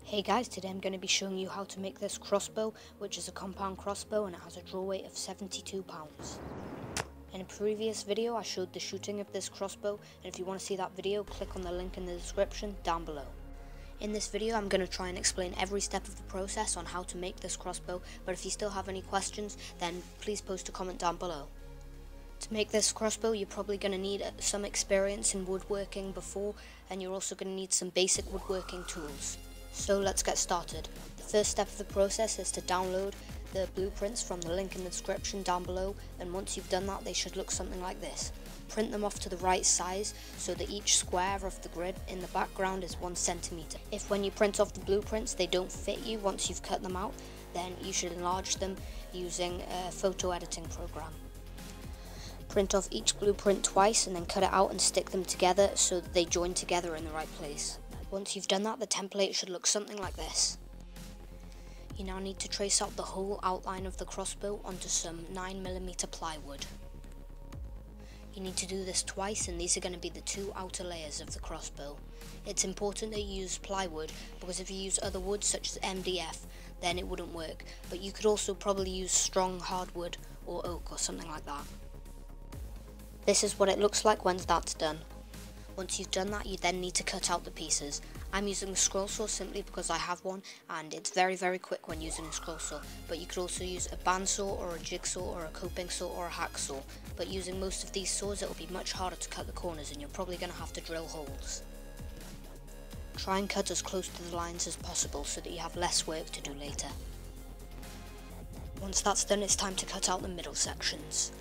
Hey guys, today I'm going to be showing you how to make this crossbow, which is a compound crossbow and it has a draw weight of 72 pounds. In a previous video I showed the shooting of this crossbow, and if you want to see that video, click on the link in the description down below. In this video I'm going to try and explain every step of the process on how to make this crossbow, but if you still have any questions then please post a comment down below. To make this crossbow you're probably going to need some experience in woodworking before, and you're also going to need some basic woodworking tools. So let's get started. The first step of the process is to download the blueprints from the link in the description down below, and once you've done that they should look something like this. Print them off to the right size so that each square of the grid in the background is 1 centimeter. If when you print off the blueprints they don't fit you once you've cut them out, then you should enlarge them using a photo editing program. Print off each blueprint twice and then cut it out and stick them together so that they join together in the right place. Once you've done that, the template should look something like this. You now need to trace out the whole outline of the crossbow onto some 9mm plywood. You need to do this twice, and these are going to be the two outer layers of the crossbow. It's important that you use plywood because if you use other wood such as MDF then it wouldn't work, but you could also probably use strong hardwood or oak or something like that. This is what it looks like when that's done. Once you've done that, you then need to cut out the pieces. I'm using a scroll saw simply because I have one and it's very quick when using a scroll saw, but you could also use a bandsaw or a jigsaw or a coping saw or a hacksaw, but using most of these saws it will be much harder to cut the corners and you're probably going to have to drill holes. Try and cut as close to the lines as possible so that you have less work to do later. Once that's done, it's time to cut out the middle sections.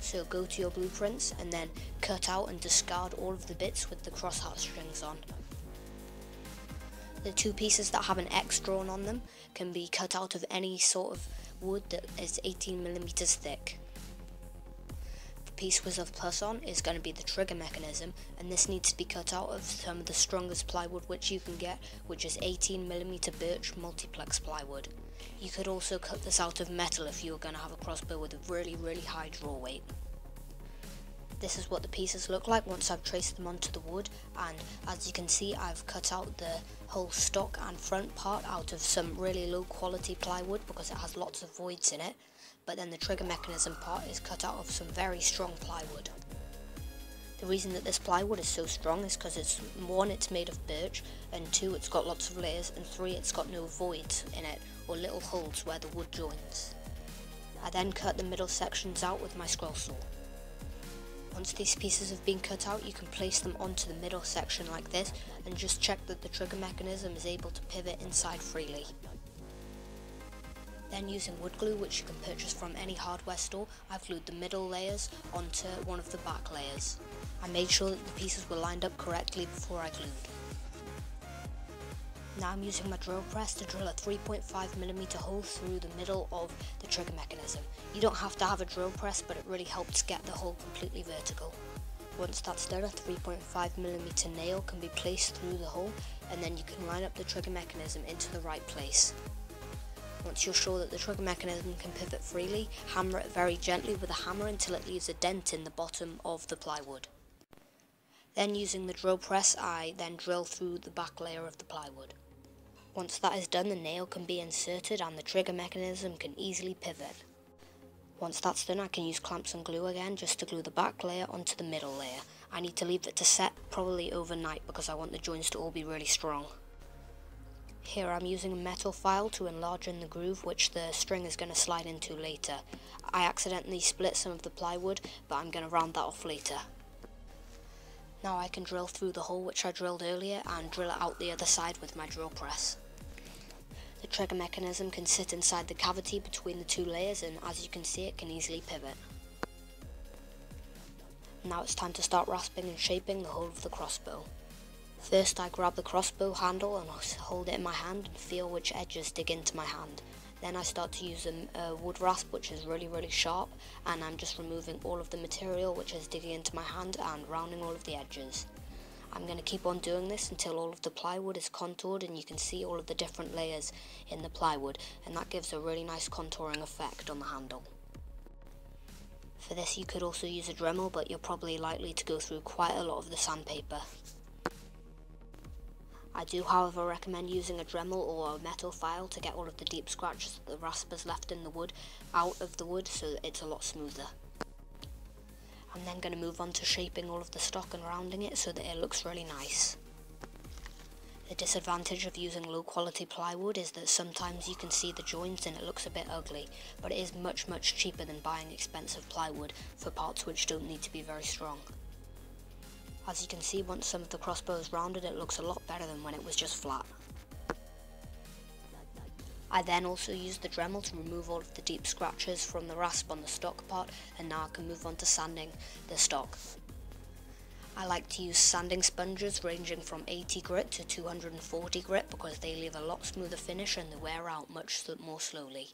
So go to your blueprints and then cut out and discard all of the bits with the crosshatch strings on. The two pieces that have an X drawn on them can be cut out of any sort of wood that is 18mm thick. The piece with a plus on is going to be the trigger mechanism, and this needs to be cut out of some of the strongest plywood which you can get, which is 18mm birch multiplex plywood. You could also cut this out of metal if you were going to have a crossbow with a really high draw weight. This is what the pieces look like once I've traced them onto the wood, and as you can see I've cut out the whole stock and front part out of some really low quality plywood because it has lots of voids in it, but then the trigger mechanism part is cut out of some very strong plywood. The reason that this plywood is so strong is because it's made of birch, and 2, it's got lots of layers, and 3, it's got no voids in it or little holes where the wood joins. I then cut the middle sections out with my scroll saw. Once these pieces have been cut out, you can place them onto the middle section like this and just check that the trigger mechanism is able to pivot inside freely. Then using wood glue, which you can purchase from any hardware store, I've glued the middle layers onto one of the back layers. I made sure that the pieces were lined up correctly before I glued. Now I'm using my drill press to drill a 3.5mm hole through the middle of the trigger mechanism. You don't have to have a drill press, but it really helps get the hole completely vertical. Once that's done, a 3.5mm nail can be placed through the hole, and then you can line up the trigger mechanism into the right place. Once you're sure that the trigger mechanism can pivot freely, hammer it very gently with a hammer until it leaves a dent in the bottom of the plywood. Then using the drill press, I then drill through the back layer of the plywood. Once that is done, the nail can be inserted and the trigger mechanism can easily pivot. Once that's done, I can use clamps and glue again just to glue the back layer onto the middle layer. I need to leave it to set probably overnight because I want the joints to all be really strong. Here I'm using a metal file to enlarge in the groove which the string is going to slide into later. I accidentally split some of the plywood, but I'm going to round that off later. Now I can drill through the hole which I drilled earlier and drill it out the other side with my drill press. The trigger mechanism can sit inside the cavity between the two layers, and as you can see it can easily pivot. Now it's time to start rasping and shaping the whole of the crossbow. First I grab the crossbow handle and hold it in my hand and feel which edges dig into my hand. Then I start to use a wood rasp which is really sharp, and I'm just removing all of the material which is digging into my hand and rounding all of the edges. I'm going to keep on doing this until all of the plywood is contoured and you can see all of the different layers in the plywood, and that gives a really nice contouring effect on the handle. For this you could also use a Dremel, but you're probably likely to go through quite a lot of the sandpaper. I do however recommend using a Dremel or a metal file to get all of the deep scratches that the rasp has left in the wood out of the wood so that it's a lot smoother. I'm then going to move on to shaping all of the stock and rounding it so that it looks really nice. The disadvantage of using low quality plywood is that sometimes you can see the joints and it looks a bit ugly, but it is much cheaper than buying expensive plywood for parts which don't need to be very strong. As you can see, once some of the crossbow is rounded, it looks a lot better than when it was just flat. I then also used the Dremel to remove all of the deep scratches from the rasp on the stock part, and now I can move on to sanding the stock. I like to use sanding sponges ranging from 80 grit to 240 grit because they leave a lot smoother finish and they wear out much more slowly.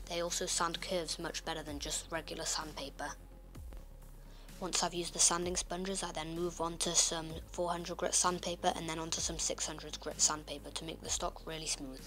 They also sand curves much better than just regular sandpaper. Once I've used the sanding sponges, I then move on to some 400 grit sandpaper and then onto some 600 grit sandpaper to make the stock really smooth.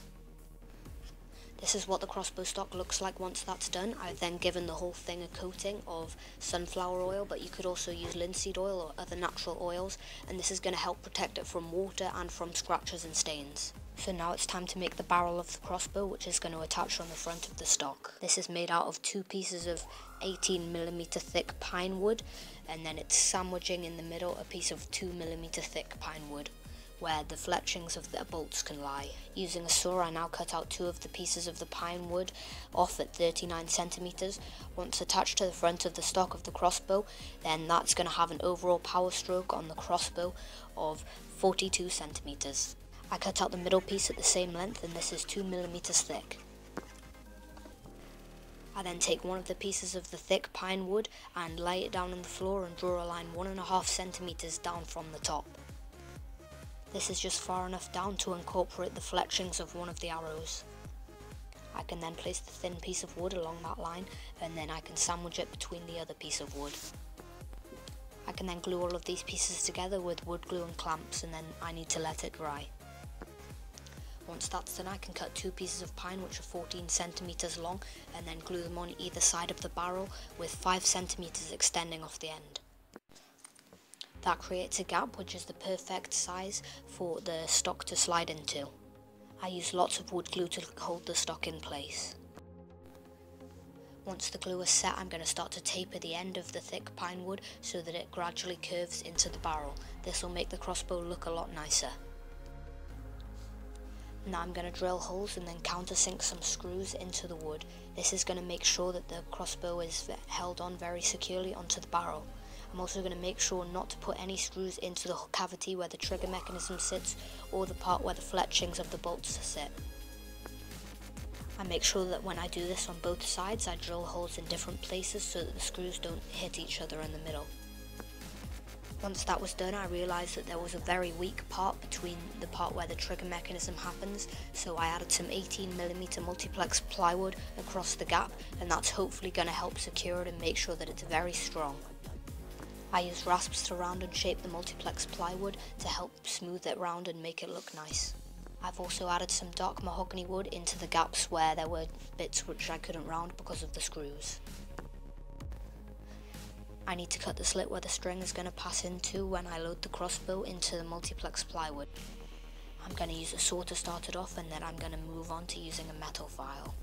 This is what the crossbow stock looks like once that's done. I've then given the whole thing a coating of sunflower oil, but you could also use linseed oil or other natural oils, and this is going to help protect it from water and from scratches and stains. So now it's time to make the barrel of the crossbow, which is going to attach on the front of the stock. This is made out of 2 pieces of 18mm thick pine wood, and then it's sandwiching in the middle a piece of 2mm thick pine wood, where the fletchings of the bolts can lie. Using a saw, I now cut out 2 of the pieces of the pine wood off at 39cm. Once attached to the front of the stock of the crossbow, then that's going to have an overall power stroke on the crossbow of 42cm. I cut out the middle piece at the same length, and this is 2mm thick. I then take one of the pieces of the thick pine wood and lay it down on the floor and draw a line 1.5cm down from the top. This is just far enough down to incorporate the fletchings of one of the arrows. I can then place the thin piece of wood along that line, and then I can sandwich it between the other piece of wood. I can then glue all of these pieces together with wood glue and clamps, and then I need to let it dry. Once that's done, I can cut 2 pieces of pine which are 14cm long and then glue them on either side of the barrel with 5cm extending off the end. That creates a gap which is the perfect size for the stock to slide into. I use lots of wood glue to hold the stock in place. Once the glue is set, I'm going to start to taper the end of the thick pine wood so that it gradually curves into the barrel. This will make the crossbow look a lot nicer. Now I'm going to drill holes and then countersink some screws into the wood. This is going to make sure that the crossbow is held on very securely onto the barrel. I'm also going to make sure not to put any screws into the cavity where the trigger mechanism sits or the part where the fletchings of the bolts sit. I make sure that when I do this on both sides, I drill holes in different places so that the screws don't hit each other in the middle. Once that was done, I realised that there was a very weak part between the part where the trigger mechanism happens, so I added some 18mm multiplex plywood across the gap, and that's hopefully going to help secure it and make sure that it's very strong. I used rasps to round and shape the multiplex plywood to help smooth it round and make it look nice. I've also added some dark mahogany wood into the gaps where there were bits which I couldn't round because of the screws. I need to cut the slit where the string is going to pass into when I load the crossbow into the multiplex plywood. I'm going to use a saw to start it off, and then I'm going to move on to using a metal file.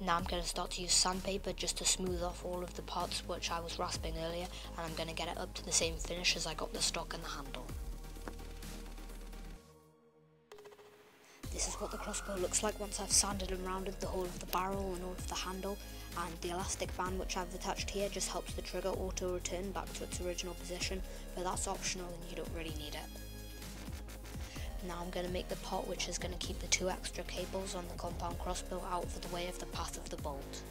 Now I'm going to start to use sandpaper just to smooth off all of the parts which I was rasping earlier, and I'm going to get it up to the same finish as I got the stock and the handle. This is what the crossbow looks like once I've sanded and rounded the whole of the barrel and all of the handle, and the elastic band which I've attached here just helps the trigger auto return back to its original position, but that's optional and you don't really need it. Now I'm going to make the pot which is going to keep the 2 extra cables on the compound crossbow out of the way of the path of the bolt.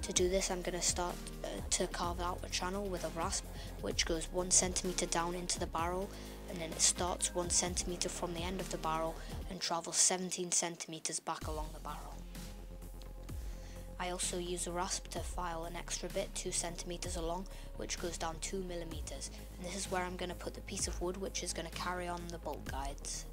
To do this, I'm going to start to carve out a channel with a rasp which goes 1cm down into the barrel, and then it starts 1cm from the end of the barrel and travels 17cm back along the barrel. I also use a rasp to file an extra bit 2cm along, which goes down 2mm, and this is where I'm going to put the piece of wood which is going to carry on the bolt guides.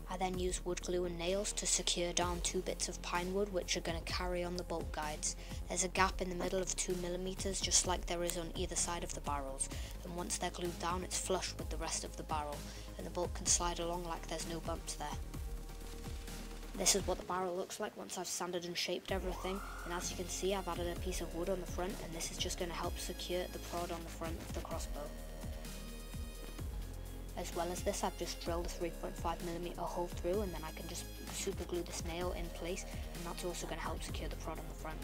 I then use wood glue and nails to secure down 2 bits of pine wood which are going to carry on the bolt guides. There's a gap in the middle of 2mm just like there is on either side of the barrels, and once they're glued down it's flush with the rest of the barrel and the bolt can slide along like there's no bumps there. This is what the barrel looks like once I've sanded and shaped everything, and as you can see I've added a piece of wood on the front, and this is just going to help secure the prod on the front of the crossbow. As well as this, I've just drilled a 3.5mm hole through, and then I can just super glue this nail in place, and that's also going to help secure the prod on the front.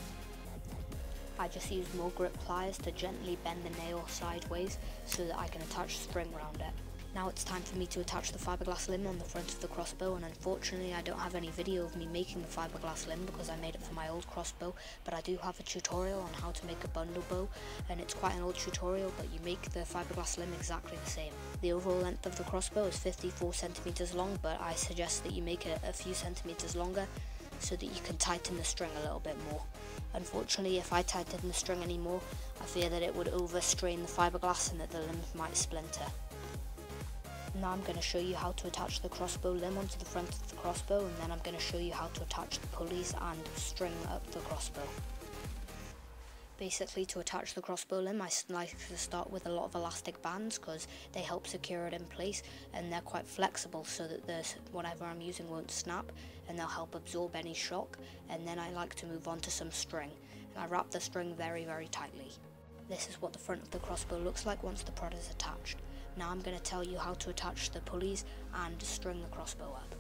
I just used more grip pliers to gently bend the nail sideways so that I can attach string around it. Now it's time for me to attach the fiberglass limb on the front of the crossbow, and unfortunately I don't have any video of me making the fiberglass limb because I made it for my old crossbow, but I do have a tutorial on how to make a bundle bow, and it's quite an old tutorial, but you make the fiberglass limb exactly the same. The overall length of the crossbow is 54 centimeters long, but I suggest that you make it a few centimeters longer so that you can tighten the string a little bit more. Unfortunately, if I tighten the string anymore, I fear that it would overstrain the fiberglass and that the limb might splinter. Now I'm going to show you how to attach the crossbow limb onto the front of the crossbow, and then I'm going to show you how to attach the pulleys and string up the crossbow. Basically, to attach the crossbow limb, I like to start with a lot of elastic bands because they help secure it in place, and they're quite flexible so that whatever I'm using won't snap, and they'll help absorb any shock. And then I like to move on to some string, and I wrap the string very, very tightly. This is what the front of the crossbow looks like once the prod is attached. Now I'm going to tell you how to attach the pulleys and string the crossbow up.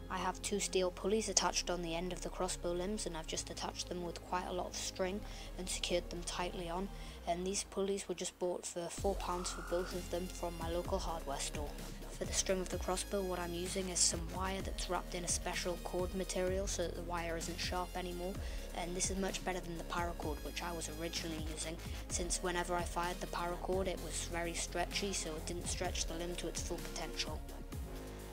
I have 2 steel pulleys attached on the end of the crossbow limbs, and I've just attached them with quite a lot of string and secured them tightly on, and these pulleys were just bought for £4 for both of them from my local hardware store. For the string of the crossbow, what I'm using is some wire that's wrapped in a special cord material so that the wire isn't sharp anymore, and this is much better than the paracord which I was originally using, since whenever I fired the paracord it was very stretchy, so it didn't stretch the limb to its full potential.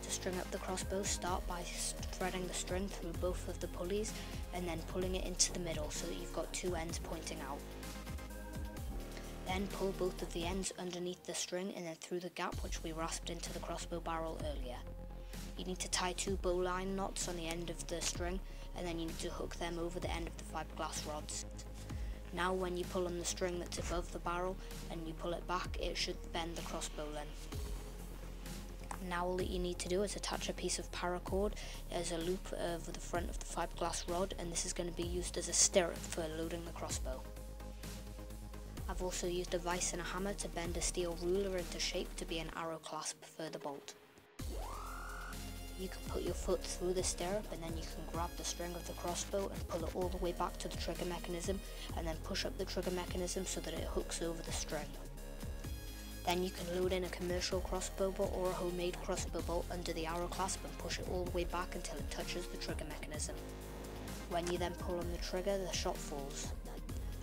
To string up the crossbow, start by threading the string through both of the pulleys and then pulling it into the middle so that you've got 2 ends pointing out. Then pull both of the ends underneath the string and then through the gap which we rasped into the crossbow barrel earlier. You need to tie 2 bowline knots on the end of the string, and then you need to hook them over the end of the fiberglass rods. Now when you pull on the string that's above the barrel and you pull it back, it should bend the crossbow limb. Now all that you need to do is attach a piece of paracord as a loop over the front of the fiberglass rod, and this is going to be used as a stirrup for loading the crossbow. I've also used a vise and a hammer to bend a steel ruler into shape to be an arrow clasp for the bolt. You can put your foot through the stirrup, and then you can grab the string of the crossbow and pull it all the way back to the trigger mechanism, and then push up the trigger mechanism so that it hooks over the string. Then you can load in a commercial crossbow bolt or a homemade crossbow bolt under the arrow clasp and push it all the way back until it touches the trigger mechanism. When you then pull on the trigger, the shot falls.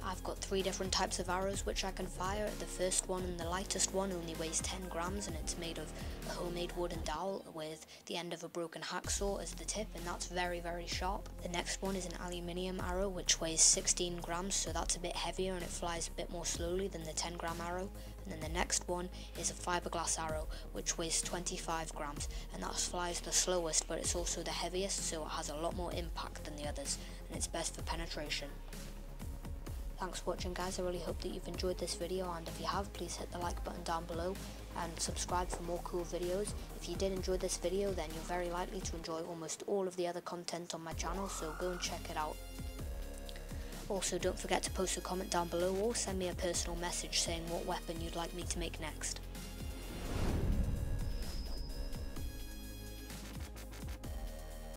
I've got 3 different types of arrows which I can fire. The first one, and the lightest one, only weighs 10 grams, and it's made of a homemade wooden dowel with the end of a broken hacksaw as the tip, and that's very, very sharp. The next one is an aluminium arrow which weighs 16 grams, so that's a bit heavier and it flies a bit more slowly than the 10 gram arrow. And then the next one is a fiberglass arrow which weighs 25 grams, and that flies the slowest, but it's also the heaviest, so it has a lot more impact than the others, and it's best for penetration. Thanks for watching, guys. I really hope that you've enjoyed this video, and if you have, please hit the like button down below and subscribe for more cool videos. If you did enjoy this video, then you're very likely to enjoy almost all of the other content on my channel, so go and check it out. Also, don't forget to post a comment down below or send me a personal message saying what weapon you'd like me to make next.